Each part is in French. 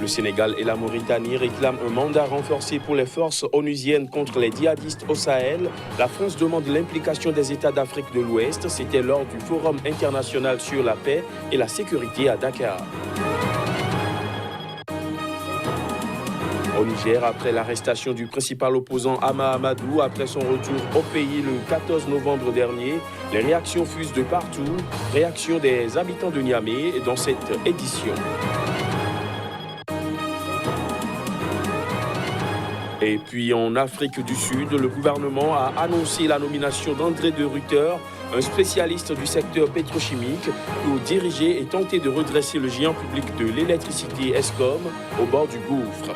Le Sénégal et la Mauritanie réclament un mandat renforcé pour les forces onusiennes contre les djihadistes au Sahel. La France demande l'implication des États d'Afrique de l'Ouest. C'était lors du Forum international sur la paix et la sécurité à Dakar. Au Niger, après l'arrestation du principal opposant Hama Amadou, après son retour au pays le 14 novembre dernier, les réactions fusent de partout. Réaction des habitants de Niamey dans cette édition. Et puis en Afrique du Sud, le gouvernement a annoncé la nomination d'André de Ruyter, un spécialiste du secteur pétrochimique, pour diriger et tenter de redresser le géant public de l'électricité Eskom au bord du gouffre.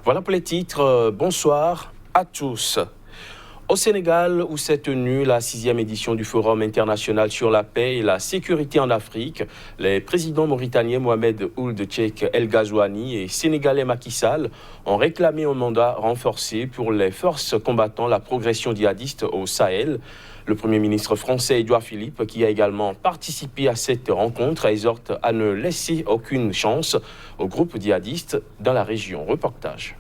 Voilà pour les titres. Bonsoir à tous. Au Sénégal, où s'est tenue la 6e édition du Forum international sur la paix et la sécurité en Afrique, les présidents mauritaniens Mohamed Ould Cheikh El Ghazouani et sénégalais Macky Sall ont réclamé un mandat renforcé pour les forces combattant la progression djihadiste au Sahel. Le Premier ministre français Édouard Philippe, qui a également participé à cette rencontre, exhorte à ne laisser aucune chance aux groupes djihadistes dans la région. Reportage.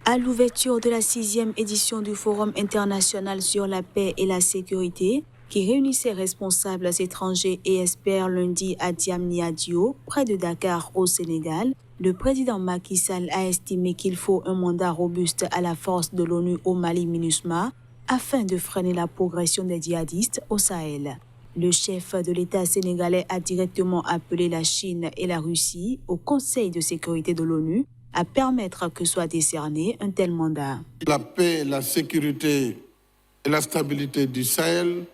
À l'ouverture de la 6e édition du Forum international sur la paix et la sécurité, qui réunissait responsables étrangers et experts lundi à Diamniadio, près de Dakar au Sénégal, le président Macky Sall a estimé qu'il faut un mandat robuste à la force de l'ONU au Mali MINUSMA afin de freiner la progression des djihadistes au Sahel. Le chef de l'État sénégalais a directement appelé la Chine et la Russie au Conseil de sécurité de l'ONU à permettre que soit décerné un tel mandat. La paix, la sécurité et la stabilité du Sahel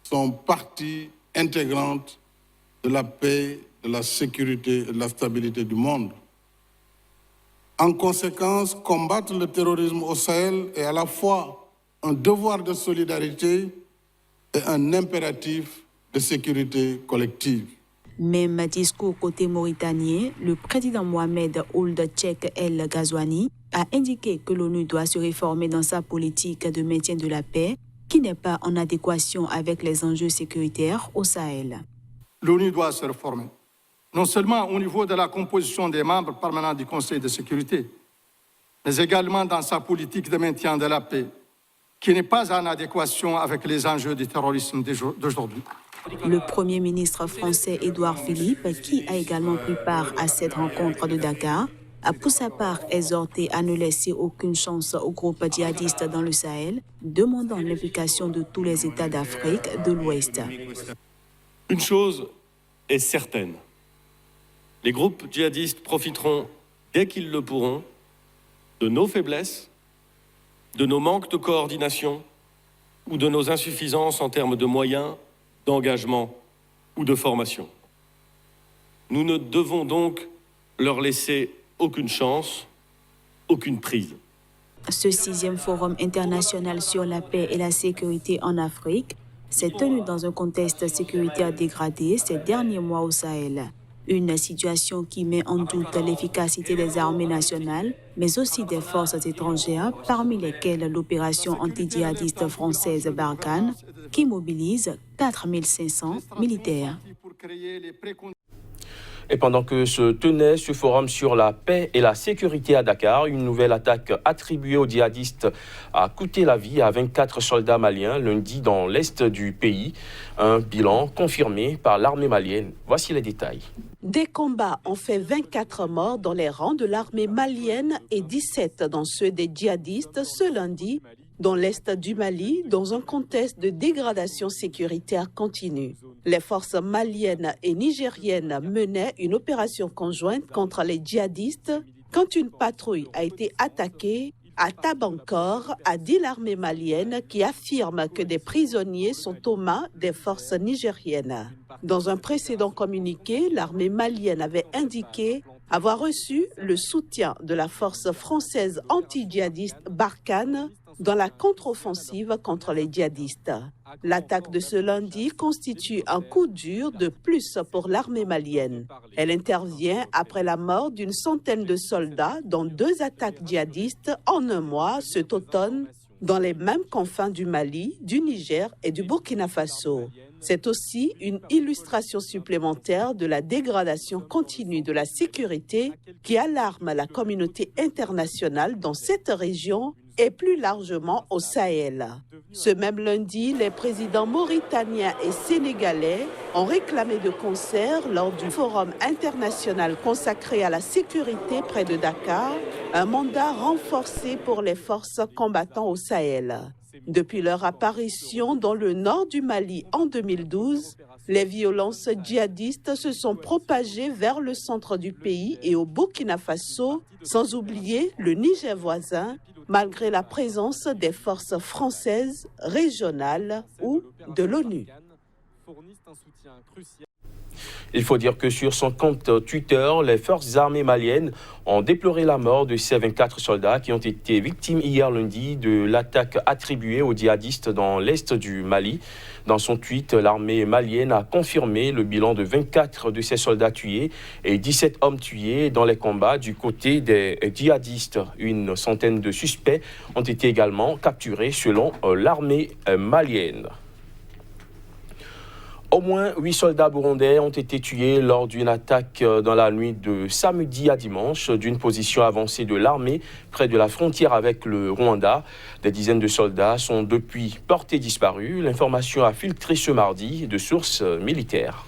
sont partie intégrante de la paix, de la sécurité et de la stabilité du monde. En conséquence, combattre le terrorisme au Sahel est à la fois un devoir de solidarité et un impératif de sécurité collective. Même discours côté mauritanien, le président Mohamed Ould Cheikh El Ghazouani a indiqué que l'ONU doit se réformer dans sa politique de maintien de la paix, qui n'est pas en adéquation avec les enjeux sécuritaires au Sahel. L'ONU doit se réformer, non seulement au niveau de la composition des membres permanents du Conseil de sécurité, mais également dans sa politique de maintien de la paix, qui n'est pas en adéquation avec les enjeux du terrorisme d'aujourd'hui. Le Premier ministre français Édouard Philippe, qui a également pris part à cette rencontre de Dakar, a pour sa part exhorté à ne laisser aucune chance aux groupes djihadistes dans le Sahel, demandant l'implication de tous les États d'Afrique de l'Ouest. Une chose est certaine, les groupes djihadistes profiteront, dès qu'ils le pourront, de nos faiblesses, de nos manques de coordination ou de nos insuffisances en termes de moyens, d'engagement ou de formation. Nous ne devons donc leur laisser aucune chance, aucune prise. Ce 6e Forum international sur la paix et la sécurité en Afrique s'est tenu dans un contexte sécuritaire dégradé ces derniers mois au Sahel. Une situation qui met en doute l'efficacité des armées nationales, mais aussi des forces étrangères, parmi lesquelles l'opération anti-djihadiste française Barkhane, qui mobilise 4500 militaires. Et pendant que se tenait ce forum sur la paix et la sécurité à Dakar, une nouvelle attaque attribuée aux djihadistes a coûté la vie à 24 soldats maliens lundi dans l'est du pays. Un bilan confirmé par l'armée malienne. Voici les détails. Des combats ont fait 24 morts dans les rangs de l'armée malienne et 17 dans ceux des djihadistes ce lundi, dans l'est du Mali, dans un contexte de dégradation sécuritaire continue. Les forces maliennes et nigériennes menaient une opération conjointe contre les djihadistes quand une patrouille a été attaquée à Tabankor, a dit l'armée malienne qui affirme que des prisonniers sont aux mains des forces nigériennes. Dans un précédent communiqué, l'armée malienne avait indiqué avoir reçu le soutien de la force française anti-djihadiste Barkhane dans la contre-offensive contre les djihadistes. L'attaque de ce lundi constitue un coup dur de plus pour l'armée malienne. Elle intervient après la mort d'une centaine de soldats dans 2 attaques djihadistes en un mois cet automne dans les mêmes confins du Mali, du Niger et du Burkina Faso. C'est aussi une illustration supplémentaire de la dégradation continue de la sécurité qui alarme la communauté internationale dans cette région et plus largement au Sahel. Ce même lundi, les présidents mauritaniens et sénégalais ont réclamé de concert lors du Forum international consacré à la sécurité près de Dakar un mandat renforcé pour les forces combattant au Sahel. Depuis leur apparition dans le nord du Mali en 2012, les violences djihadistes se sont propagées vers le centre du pays et au Burkina Faso, sans oublier le Niger voisin, malgré la présence des forces françaises, régionales ou de l'ONU. Il faut dire que sur son compte Twitter, les forces armées maliennes ont déploré la mort de ces 24 soldats qui ont été victimes hier lundi de l'attaque attribuée aux djihadistes dans l'est du Mali. Dans son tweet, l'armée malienne a confirmé le bilan de 24 de ces soldats tués et 17 hommes tués dans les combats du côté des djihadistes. Une centaine de suspects ont été également capturés selon l'armée malienne. Au moins 8 soldats burundais ont été tués lors d'une attaque dans la nuit de samedi à dimanche d'une position avancée de l'armée près de la frontière avec le Rwanda. Des dizaines de soldats sont depuis portés disparus. L'information a filtré ce mardi de sources militaires.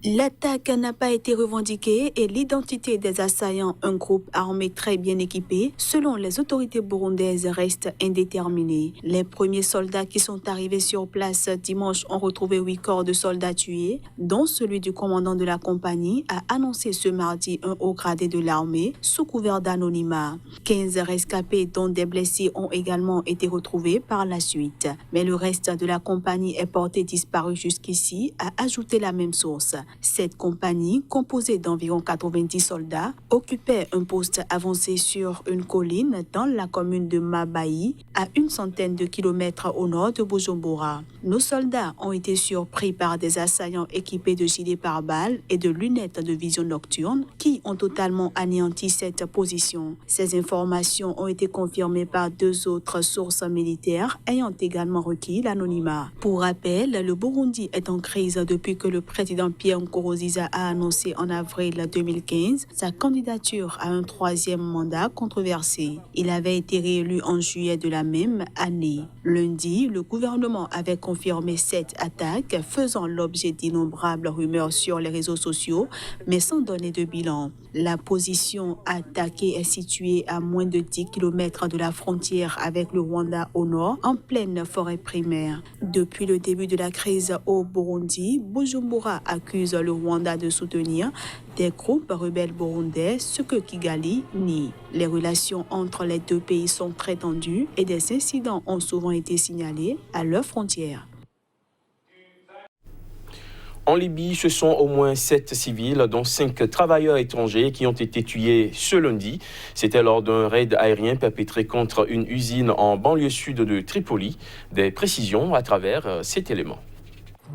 L'attaque n'a pas été revendiquée et l'identité des assaillants, un groupe armé très bien équipé, selon les autorités burundaises, reste indéterminée. Les premiers soldats qui sont arrivés sur place dimanche ont retrouvé 8 corps de soldats tués, dont celui du commandant de la compagnie, a annoncé ce mardi un haut gradé de l'armée sous couvert d'anonymat. 15 rescapés, dont des blessés, ont également été retrouvés par la suite. Mais le reste de la compagnie est porté disparu jusqu'ici, a ajouté la même source. Cette compagnie, composée d'environ 90 soldats, occupait un poste avancé sur une colline dans la commune de Mabaï, à une centaine de kilomètres au nord de Bujumbura. Nos soldats ont été surpris par des assaillants équipés de gilets pare-balles et de lunettes de vision nocturne qui ont totalement anéanti cette position. Ces informations ont été confirmées par 2 autres sources militaires ayant également requis l'anonymat. Pour rappel, le Burundi est en crise depuis que le président Pierre Nkurunziza a annoncé en avril 2015 sa candidature à un 3e mandat controversé. Il avait été réélu en juillet de la même année. Lundi, le gouvernement avait confirmé cette attaque, faisant l'objet d'innombrables rumeurs sur les réseaux sociaux, mais sans donner de bilan. La position attaquée est située à moins de 10 km de la frontière avec le Rwanda au nord, en pleine forêt primaire. Depuis le début de la crise au Burundi, Bujumbura accuse le Rwanda de soutenir des groupes rebelles burundais, ce que Kigali nie. Les relations entre les deux pays sont très tendues et des incidents ont souvent été signalés à leurs frontières. En Libye, ce sont au moins 7 civils, dont 5 travailleurs étrangers qui ont été tués ce lundi. C'était lors d'un raid aérien perpétré contre une usine en banlieue sud de Tripoli. Des précisions à travers cet élément.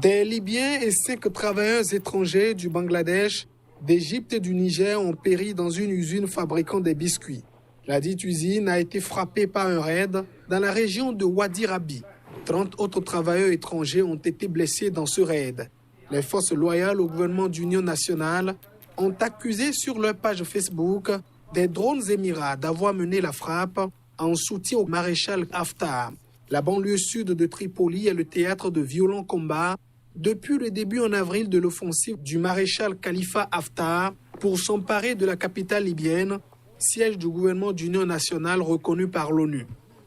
Des Libyens et 5 travailleurs étrangers du Bangladesh, d'Égypte et du Niger ont péri dans une usine fabriquant des biscuits. La dite usine a été frappée par un raid dans la région de Wadi Rabi. 30 autres travailleurs étrangers ont été blessés dans ce raid. Les forces loyales au gouvernement d'union nationale ont accusé sur leur page Facebook des drones émirats d'avoir mené la frappe en soutien au maréchal Haftar. La banlieue sud de Tripoli est le théâtre de violents combats depuis le début en avril de l'offensive du maréchal Khalifa Haftar pour s'emparer de la capitale libyenne, siège du gouvernement d'union nationale reconnu par l'ONU.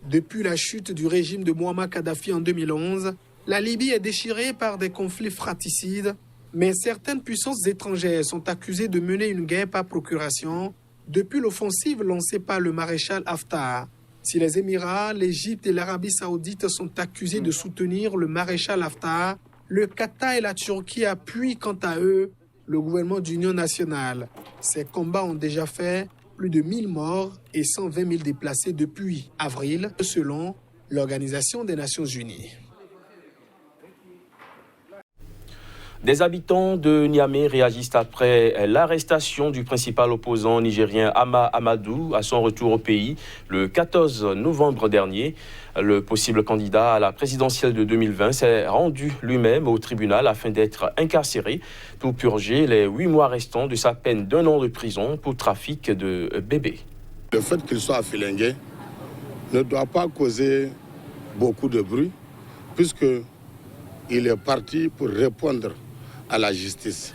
Depuis la chute du régime de Muammar Kadhafi en 2011, la Libye est déchirée par des conflits fratricides, mais certaines puissances étrangères sont accusées de mener une guerre par procuration depuis l'offensive lancée par le maréchal Haftar. Si les Émirats, l'Égypte et l'Arabie saoudite sont accusés de soutenir le maréchal Haftar, le Qatar et la Turquie appuient quant à eux le gouvernement d'union nationale. Ces combats ont déjà fait plus de 1000 morts et 120 000 déplacés depuis avril, selon l'Organisation des Nations Unies. Des habitants de Niamey réagissent après l'arrestation du principal opposant nigérien Hama Amadou à son retour au pays le 14 novembre dernier. Le possible candidat à la présidentielle de 2020 s'est rendu lui-même au tribunal afin d'être incarcéré pour purger les 8 mois restants de sa peine d'1 an de prison pour trafic de bébés. Le fait qu'il soit affilingué ne doit pas causer beaucoup de bruit puisqu'il est parti pour répondre à la justice.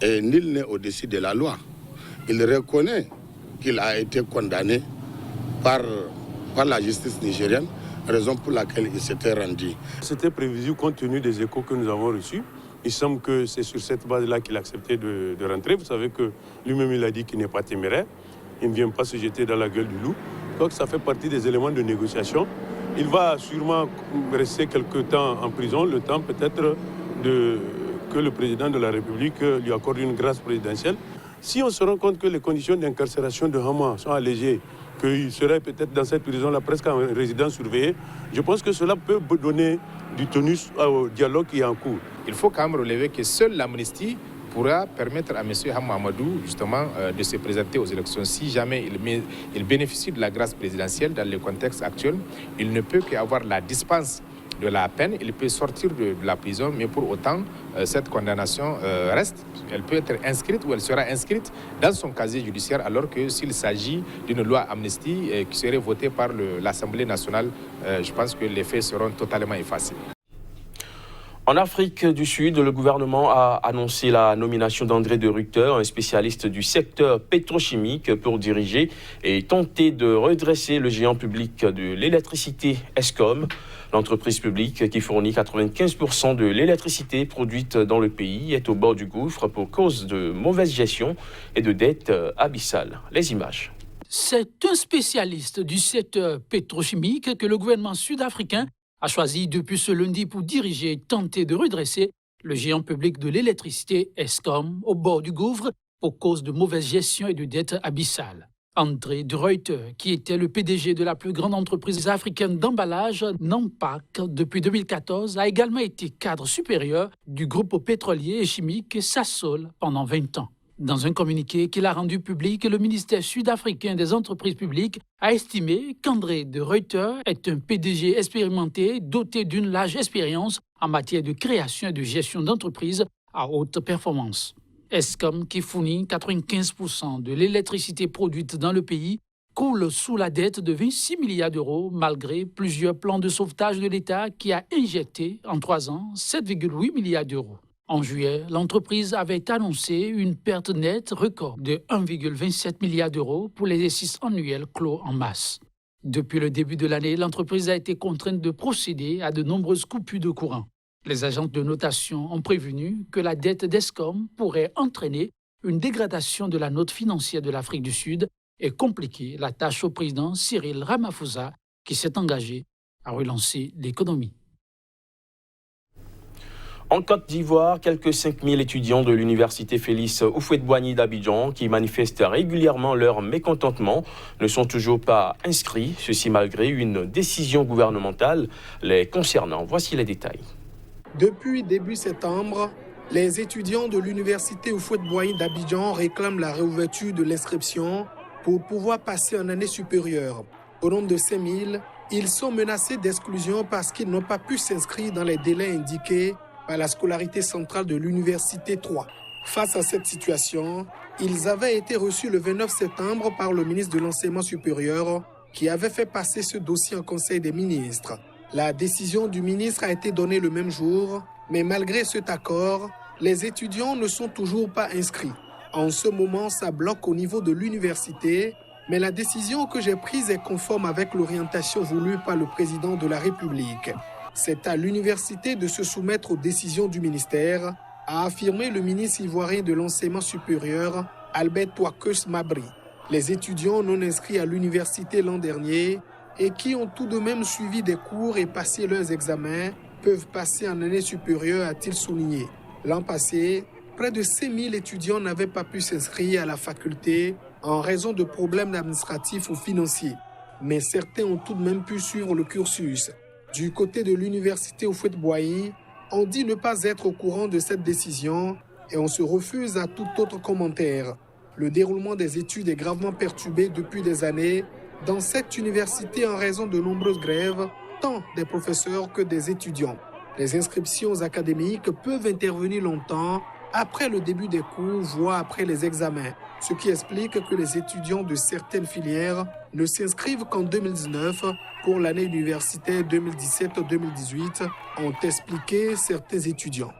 Et nul n'est au-dessus de la loi. Il reconnaît qu'il a été condamné par la justice nigérienne, raison pour laquelle il s'était rendu. C'était prévisible compte tenu des échos que nous avons reçus. Il semble que c'est sur cette base-là qu'il a accepté de rentrer. Vous savez que lui-même il a dit qu'il n'est pas téméraire. Il ne vient pas se jeter dans la gueule du loup. Donc ça fait partie des éléments de négociation. Il va sûrement rester quelque temps en prison, le temps peut-être que le président de la République lui accorde une grâce présidentielle. Si on se rend compte que les conditions d'incarcération de Hama sont allégées, qu'il serait peut-être dans cette prison-là presque en résidence surveillée, je pense que cela peut donner du tonus au dialogue qui est en cours. Il faut quand même relever que seule l'amnistie pourra permettre à M. Hama Amadou justement de se présenter aux élections. Si jamais il bénéficie de la grâce présidentielle dans le contexte actuel, il ne peut qu'avoir la dispense de la peine, il peut sortir de la prison, mais pour autant, cette condamnation reste. Elle peut être inscrite ou elle sera inscrite dans son casier judiciaire, alors que s'il s'agit d'une loi amnistie qui serait votée par l'Assemblée nationale, je pense que les faits seront totalement effacés. En Afrique du Sud, le gouvernement a annoncé la nomination d'André de Ruyter, un spécialiste du secteur pétrochimique, pour diriger et tenter de redresser le géant public de l'électricité Eskom. L'entreprise publique qui fournit 95% de l'électricité produite dans le pays est au bord du gouffre pour cause de mauvaise gestion et de dettes abyssales. Les images. C'est un spécialiste du secteur pétrochimique que le gouvernement sud-africain a choisi depuis ce lundi pour diriger et tenter de redresser le géant public de l'électricité Eskom au bord du gouffre pour cause de mauvaise gestion et de dettes abyssales. André de Ruyter, qui était le PDG de la plus grande entreprise africaine d'emballage, Nampak, depuis 2014, a également été cadre supérieur du groupe pétrolier et chimique Sasol pendant 20 ans. Dans un communiqué qu'il a rendu public, le ministère sud-africain des entreprises publiques a estimé qu'André de Ruyter est un PDG expérimenté doté d'une large expérience en matière de création et de gestion d'entreprises à haute performance. Eskom, qui fournit 95% de l'électricité produite dans le pays, coule sous la dette de 26 milliards d'euros malgré plusieurs plans de sauvetage de l'État qui a injecté en 3 ans 7,8 milliards d'euros. En juillet, l'entreprise avait annoncé une perte nette record de 1,27 milliard d'euros pour l'exercice annuel clos en mars. Depuis le début de l'année, l'entreprise a été contrainte de procéder à de nombreuses coupures de courant. Les agences de notation ont prévenu que la dette d'Eskom pourrait entraîner une dégradation de la note financière de l'Afrique du Sud et compliquer la tâche au président Cyril Ramaphosa, qui s'est engagé à relancer l'économie. En Côte d'Ivoire, quelques 5000 étudiants de l'université Félix Houphouët-Boigny d'Abidjan qui manifestent régulièrement leur mécontentement ne sont toujours pas inscrits, ceci malgré une décision gouvernementale les concernant. Voici les détails. Depuis début septembre, les étudiants de l'université Houphouët-Boigny d'Abidjan réclament la réouverture de l'inscription pour pouvoir passer en année supérieure. Au nombre de 5000, ils sont menacés d'exclusion parce qu'ils n'ont pas pu s'inscrire dans les délais indiqués par la scolarité centrale de l'université 3. Face à cette situation, ils avaient été reçus le 29 septembre par le ministre de l'Enseignement supérieur qui avait fait passer ce dossier en Conseil des ministres. La décision du ministre a été donnée le même jour, mais malgré cet accord, les étudiants ne sont toujours pas inscrits. En ce moment, ça bloque au niveau de l'université, mais la décision que j'ai prise est conforme avec l'orientation voulue par le président de la République. C'est à l'université de se soumettre aux décisions du ministère, a affirmé le ministre ivoirien de l'Enseignement supérieur, Albert Touakeus Mabri. Les étudiants non inscrits à l'université l'an dernier et qui ont tout de même suivi des cours et passé leurs examens peuvent passer en année supérieure, a-t-il souligné. L'an passé, près de 5000 étudiants n'avaient pas pu s'inscrire à la faculté en raison de problèmes administratifs ou financiers. Mais certains ont tout de même pu suivre le cursus. Du côté de l'université Houphouët-Boigny, On dit ne pas être au courant de cette décision et on se refuse à tout autre commentaire. Le déroulement des études est gravement perturbé depuis des années dans cette université en raison de nombreuses grèves, tant des professeurs que des étudiants. Les inscriptions académiques peuvent intervenir longtemps après le début des cours, voire après les examens, ce qui explique que les étudiants de certaines filières ne s'inscrivent qu'en 2019 pour l'année universitaire 2017-2018, ont expliqué certains étudiants.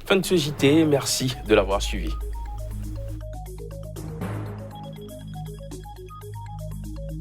Fin de ce JT, merci de l'avoir suivi.